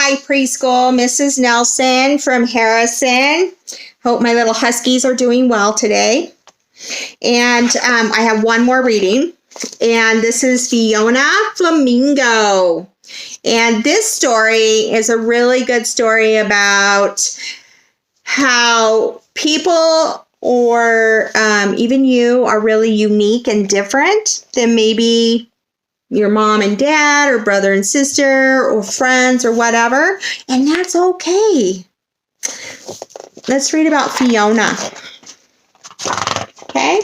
Hi, Preschool. Mrs. Nelson from Harrison. Hope my little huskies are doing well today. And I have one more reading, and this is Fiona, Flamingo. And this story is a really good story about how people or even you are really unique and different than maybe your mom and dad or brother and sister or friends or whatever. And that's okay. Let's read about Fiona. Okay?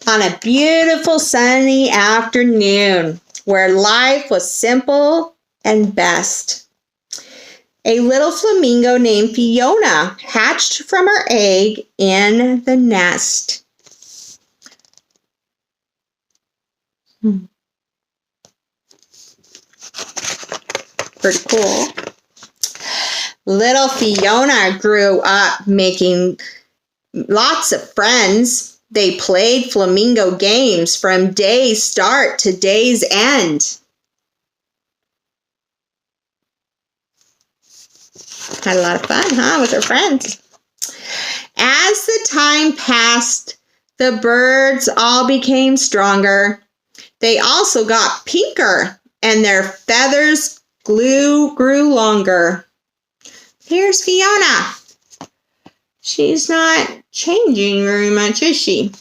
On a beautiful sunny afternoon where life was simple and best, a little flamingo named Fiona hatched from her egg in the nest. Pretty cool. Little Fiona grew up making lots of friends. They played flamingo games from day's start to day's end. Had a lot of fun, with her friends. As the time passed, the birds all became stronger. They also got pinker, and their feathers grew longer. Here's Fiona. She's not changing very much, is she?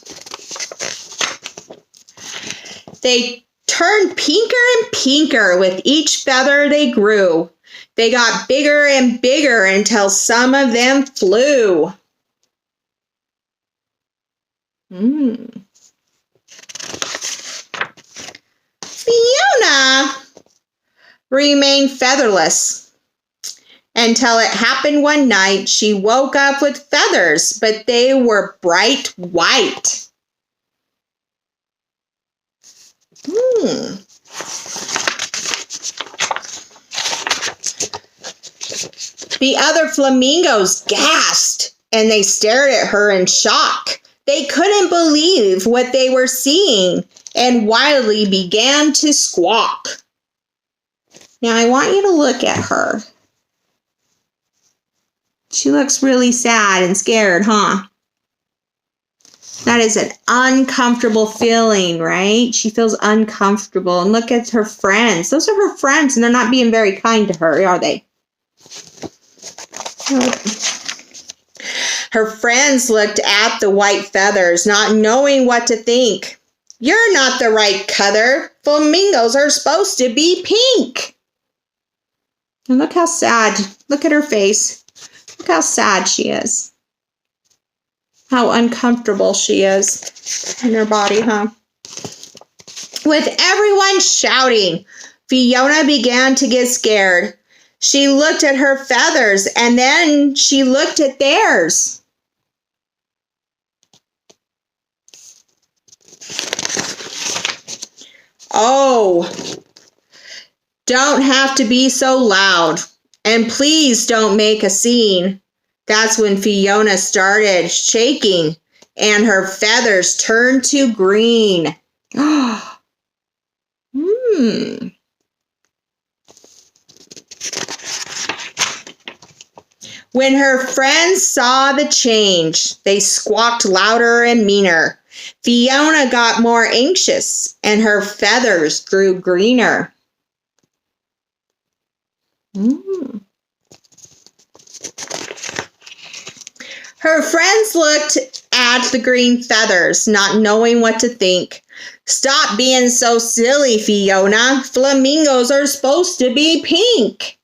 They turned pinker and pinker with each feather they grew. They got bigger and bigger until some of them flew. Fiona remained featherless until it happened one night. She woke up with feathers, but they were bright white. The other flamingos gasped, and they stared at her in shock. They couldn't believe what they were seeing and wildly began to squawk. Now, I want you to look at her. She looks really sad and scared, huh? That is an uncomfortable feeling, right? She feels uncomfortable. And look at her friends. Those are her friends, and they're not being very kind to her, are they? Her friends looked at the white feathers, not knowing what to think. You're not the right color. Flamingos are supposed to be pink. And look how sad. Look at her face. Look how sad she is. How uncomfortable she is in her body, huh? With everyone shouting, Fiona began to get scared. She looked at her feathers, and then she looked at theirs. Oh, don't have to be so loud. And please don't make a scene. That's when Fiona started shaking, and her feathers turned to green. When her friends saw the change, they squawked louder and meaner. Fiona got more anxious, and her feathers grew greener. Her friends looked at the green feathers, not knowing what to think. Stop being so silly, Fiona. Flamingos are supposed to be pink.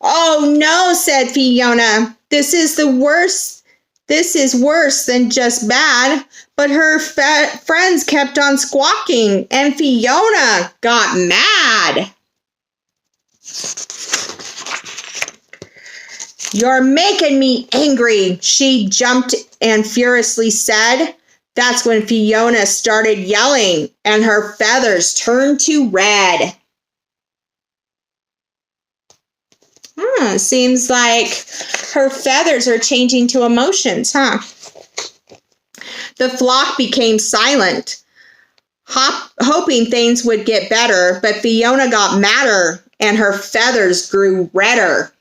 Oh no, said Fiona. This is the worst. This is worse than just bad. But her friends kept on squawking, and Fiona got mad. You're making me angry, she jumped and furiously said. That's when Fiona started yelling, and her feathers turned to red. Seems like her feathers are changing to emotions, huh? The flock became silent, hoping things would get better, but Fiona got madder and her feathers grew redder.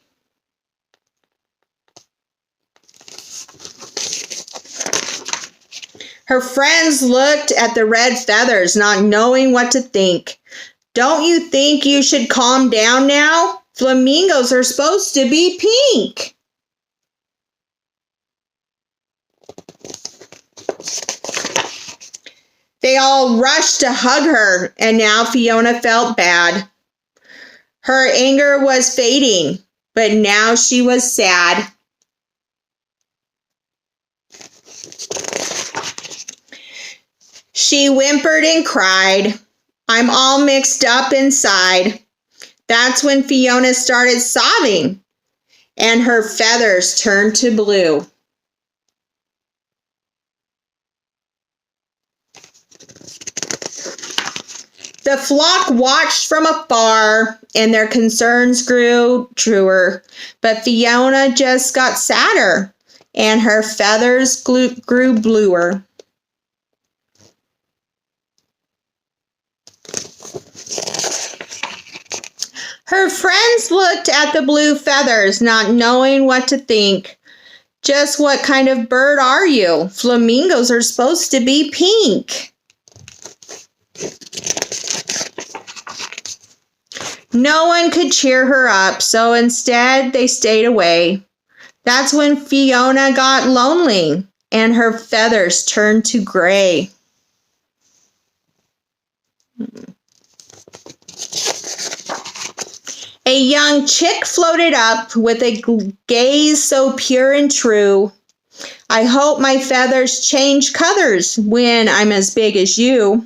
Her friends looked at the red feathers, not knowing what to think. Don't you think you should calm down now? Flamingos are supposed to be pink. They all rushed to hug her, and now Fiona felt bad. Her anger was fading, but now she was sad. She whimpered and cried. I'm all mixed up inside. That's when Fiona started sobbing, and her feathers turned to blue. The flock watched from afar, and their concerns grew truer, but Fiona just got sadder, and her feathers grew bluer. Her friends looked at the blue feathers, not knowing what to think. Just what kind of bird are you? Flamingos are supposed to be pink. No one could cheer her up, so instead they stayed away. That's when Fiona got lonely, and her feathers turned to gray. A young chick floated up with a gaze so pure and true. I hope my feathers change colors when I'm as big as you.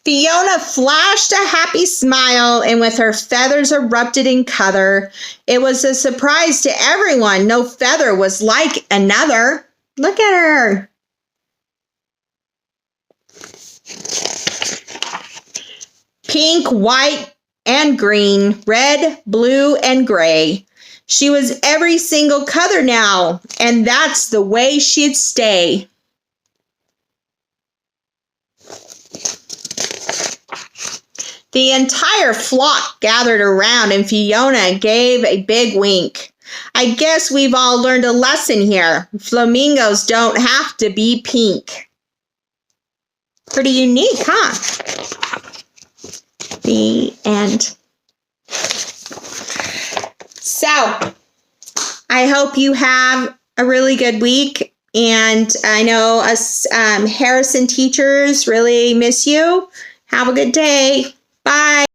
Fiona flashed a happy smile, and with her feathers erupted in color. It was a surprise to everyone. No feather was like another. Look at her. Pink, white, and green, red, blue, and gray. She was every single color now, and that's the way she'd stay. The entire flock gathered around, and Fiona gave a big wink. I guess we've all learned a lesson here. Flamingos don't have to be pink. Pretty unique, huh? The end. So, I hope you have a really good week. And I know us Harrison teachers really miss you. Have a good day. Bye.